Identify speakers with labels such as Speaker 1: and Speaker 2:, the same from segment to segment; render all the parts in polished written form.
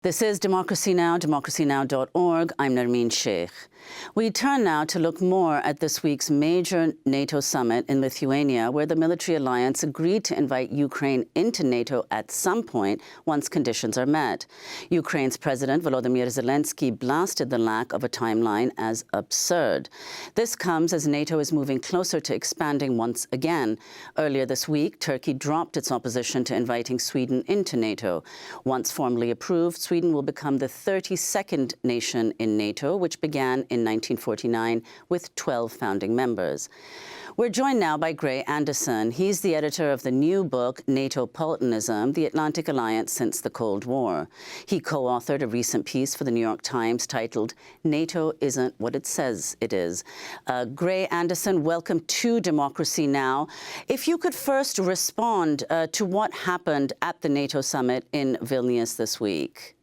Speaker 1: This is Democracy Now!, democracynow.org. I'm Nermeen Sheikh. We turn now to look more at this week's major NATO summit in Lithuania, where the military alliance agreed to invite Ukraine into NATO at some point once conditions are met. Ukraine's President Volodymyr Zelensky blasted the lack of a timeline as absurd. This comes as NATO is moving closer to expanding once again. Earlier this week, Turkey dropped its opposition to inviting Sweden into NATO. Once formally approved, Sweden will become the 32nd nation in NATO, which began in 1949 with 12 founding members. We're joined now by Gray Anderson. He's the editor of the new book, NATO Pultonism, The Atlantic Alliance Since the Cold War. He co-authored a recent piece for the New York Times titled, NATO Isn't What It Says It Is. Gray Anderson, welcome to Democracy Now! If you could first respond to what happened at the NATO summit in Vilnius this week.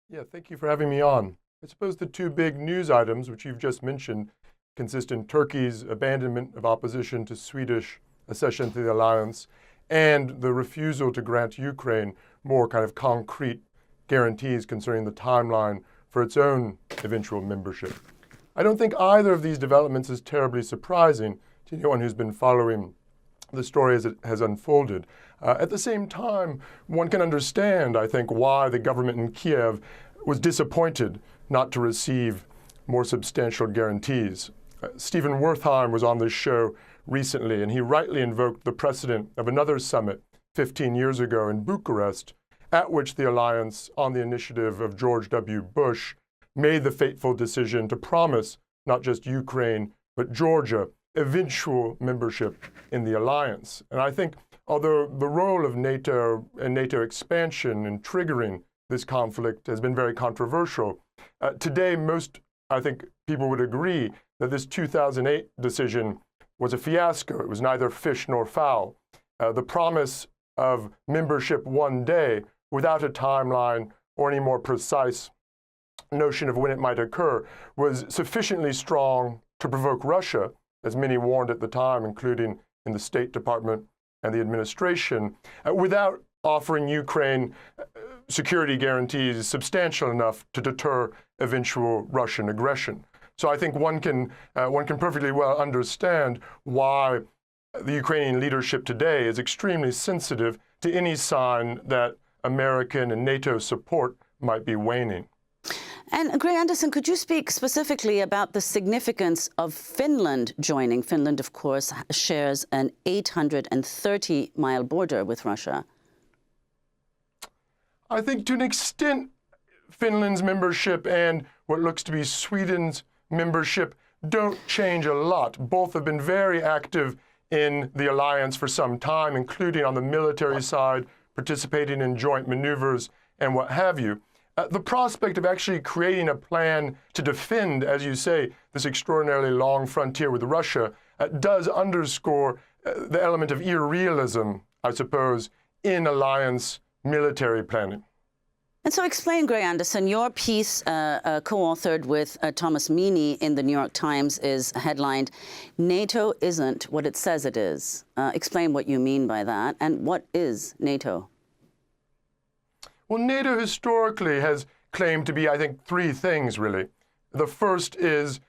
Speaker 2: Yeah, thank you for having me on. I suppose the two big news items, which you've just mentioned, consist in Turkey's abandonment of opposition to Swedish accession to the alliance and the refusal to grant Ukraine more kind of concrete guarantees concerning the timeline for its own eventual membership. I don't think either of these developments is terribly surprising to anyone who's been following the story as it has unfolded. At the same time, one can understand, I think, why the government in Kiev was disappointed not to receive more substantial guarantees. Stephen Wertheim was on this show recently, and he rightly invoked the precedent of another summit 15 years ago in Bucharest, at which the alliance, on the initiative of George W. Bush, made the fateful decision to promise not just Ukraine, but Georgia, eventual membership in the alliance. And I think, although the role of NATO and NATO expansion in triggering this conflict has been very controversial, today most, I think, people would agree that this 2008 decision was a fiasco. It was neither fish nor fowl. The promise of membership one day without a timeline or any more precise notion of when it might occur was sufficiently strong to provoke Russia, as many warned at the time, including in the State Department and the administration, without offering Ukraine security guarantees substantial enough to deter eventual Russian aggression. So I think one can perfectly well understand why the Ukrainian leadership today is extremely sensitive to any sign that American and NATO support might be waning.
Speaker 1: And Gray Anderson, could you speak specifically about the significance of Finland joining? Finland, of course, shares an 830-mile border with Russia.
Speaker 2: I think to an extent, Finland's membership and what looks to be Sweden's membership don't change a lot. Both have been very active in the alliance for some time, including on the military side, participating in joint maneuvers and what have you. The prospect of actually creating a plan to defend, as you say, this extraordinarily long frontier with Russia does underscore the element of irrealism, I suppose, in alliance military planning.
Speaker 1: And so explain, Gray Anderson, your piece co-authored with Thomas Meany in the New York Times is headlined, NATO Isn't What It Says It Is. Explain what you mean by that, and what is NATO?
Speaker 2: Well, NATO historically has claimed to be, I think, three things, really. The first is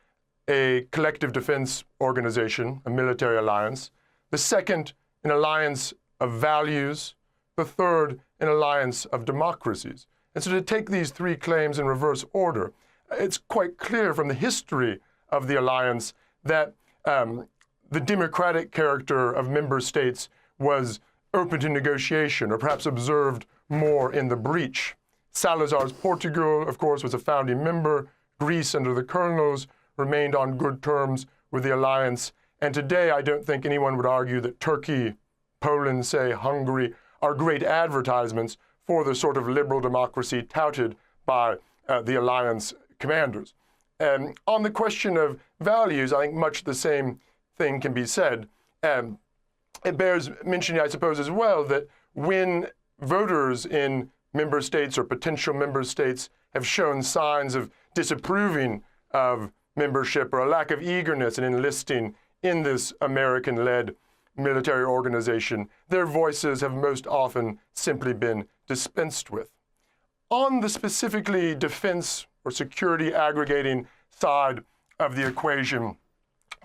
Speaker 2: a collective defense organization, a military alliance. The second, an alliance of values. The third, an alliance of democracies. And so to take these three claims in reverse order, it's quite clear from the history of the alliance that the democratic character of member states was open to negotiation, or perhaps observed more in the breach. Salazar's Portugal, of course, was a founding member. Greece, under the colonels, remained on good terms with the alliance. And today, I don't think anyone would argue that Turkey, Poland, say, Hungary, are great advertisements for the sort of liberal democracy touted by the alliance commanders. And on the question of values, I think much the same thing can be said. It bears mentioning, I suppose, as well, that when voters in member states or potential member states have shown signs of disapproving of membership or a lack of eagerness in enlisting in this American-led military organization, their voices have most often simply been dispensed with. on the specifically defense or security aggregating side of the equation,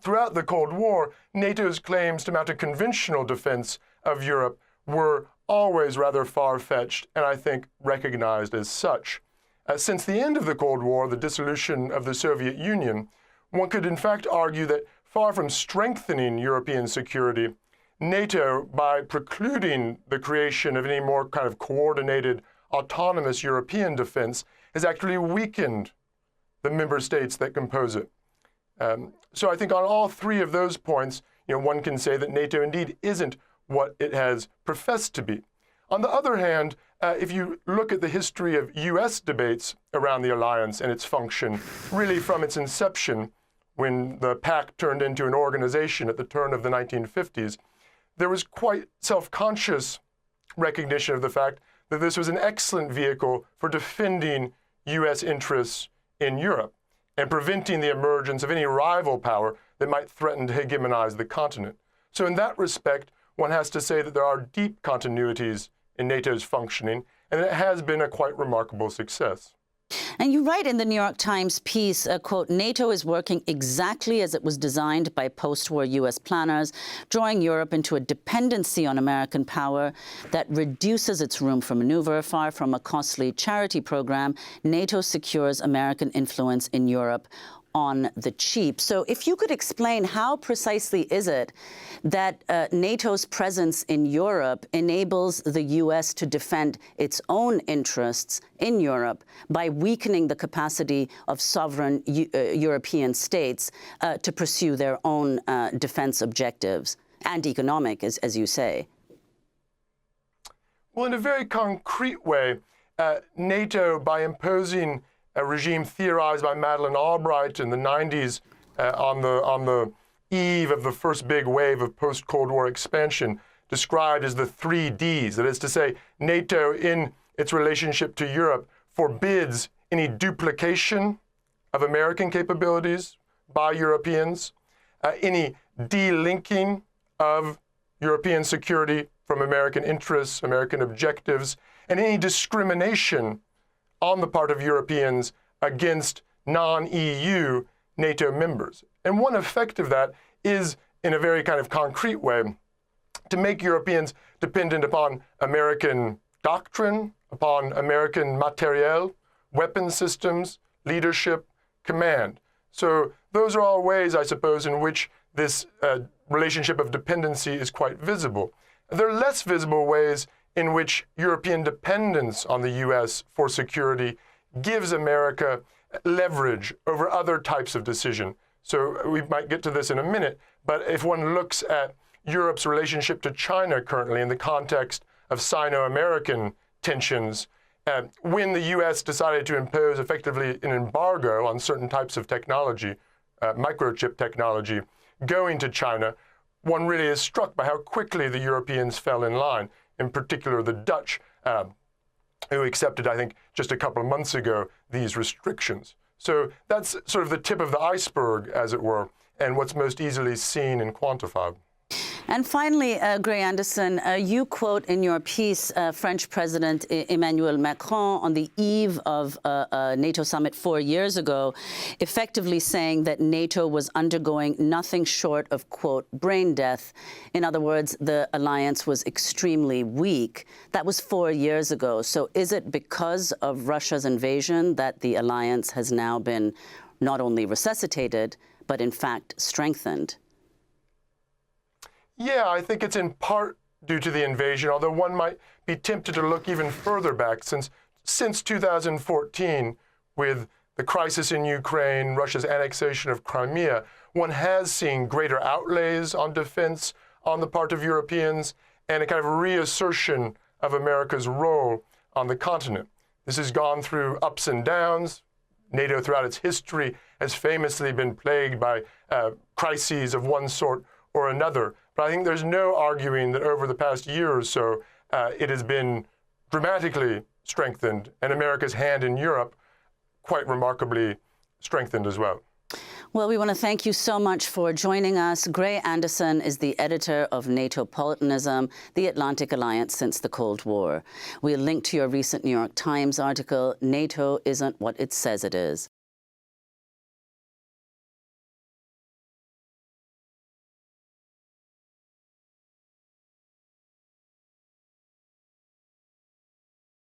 Speaker 2: throughout the Cold War, NATO's claims to mount a conventional defense of Europe were always rather far-fetched and I think recognized as such. Since the end of the Cold War, the dissolution of the Soviet Union, one could in fact argue that far from strengthening European security, NATO, by precluding the creation of any more kind of coordinated, autonomous European defense, has actually weakened the member states that compose it. So I think on all three of those points, one can say that NATO indeed isn't what it has professed to be. On the other hand, if you look at the history of U.S. debates around the alliance and its function, really from its inception, when the pact turned into an organization at the turn of the 1950s, there was quite self-conscious recognition of the fact that this was an excellent vehicle for defending U.S. interests in Europe and preventing the emergence of any rival power that might threaten to hegemonize the continent. So in that respect, one has to say that there are deep continuities in NATO's functioning, and it has been a quite remarkable success.
Speaker 1: And you write in the New York Times piece, quote, NATO is working exactly as it was designed by post-war U.S. planners, drawing Europe into a dependency on American power that reduces its room for maneuver. Far from a costly charity program, NATO secures American influence in Europe on the cheap. So if you could explain how precisely is it that NATO's presence in Europe enables the U.S. to defend its own interests in Europe by weakening the capacity of sovereign European states to pursue their own defense objectives and economic, as you say?
Speaker 2: Well, in a very concrete way, NATO, by imposing a regime theorized by Madeleine Albright in the 90s on the eve of the first big wave of post-Cold War expansion, described as the 3 Ds. That is to say, NATO, in its relationship to Europe, forbids any duplication of American capabilities by Europeans, any delinking of European security from American interests, American objectives, and any discrimination on the part of Europeans against non-EU NATO members. And one effect of that is, in a very kind of concrete way, to make Europeans dependent upon American doctrine, upon American materiel, weapon systems, leadership, command. So those are all ways, I suppose, in which this relationship of dependency is quite visible. There are less visible ways in which European dependence on the U.S. for security gives America leverage over other types of decision. So we might get to this in a minute, but if one looks at Europe's relationship to China currently in the context of Sino-American tensions, when the U.S. decided to impose effectively an embargo on certain types of technology, microchip technology, going to China, one really is struck by how quickly the Europeans fell in line. In particular, the Dutch, who accepted, I think, just a couple of months ago, these restrictions. So that's sort of the tip of the iceberg, as it were, and what's most easily seen and quantified.
Speaker 1: And finally, Gray Anderson, you quote in your piece French President Emmanuel Macron on the eve of a NATO summit 4 years ago, effectively saying that NATO was undergoing nothing short of, quote, brain death. In other words, the alliance was extremely weak. That was 4 years ago. So is it because of Russia's invasion that the alliance has now been not only resuscitated, but in fact strengthened?
Speaker 2: Yeah, I think it's in part due to the invasion, although one might be tempted to look even further back since 2014, with the crisis in Ukraine, Russia's annexation of Crimea, one has seen greater outlays on defense on the part of Europeans and a kind of reassertion of America's role on the continent. This has gone through ups and downs. NATO throughout its history has famously been plagued by crises of one sort or another. But I think there's no arguing that over the past year or so, it has been dramatically strengthened, and America's hand in Europe quite remarkably strengthened as well.
Speaker 1: Well, we want to thank you so much for joining us. Gray Anderson is the editor of NATO-Politanism, the Atlantic Alliance since the Cold War. We'll link to your recent New York Times article, NATO Isn't What It Says It Is.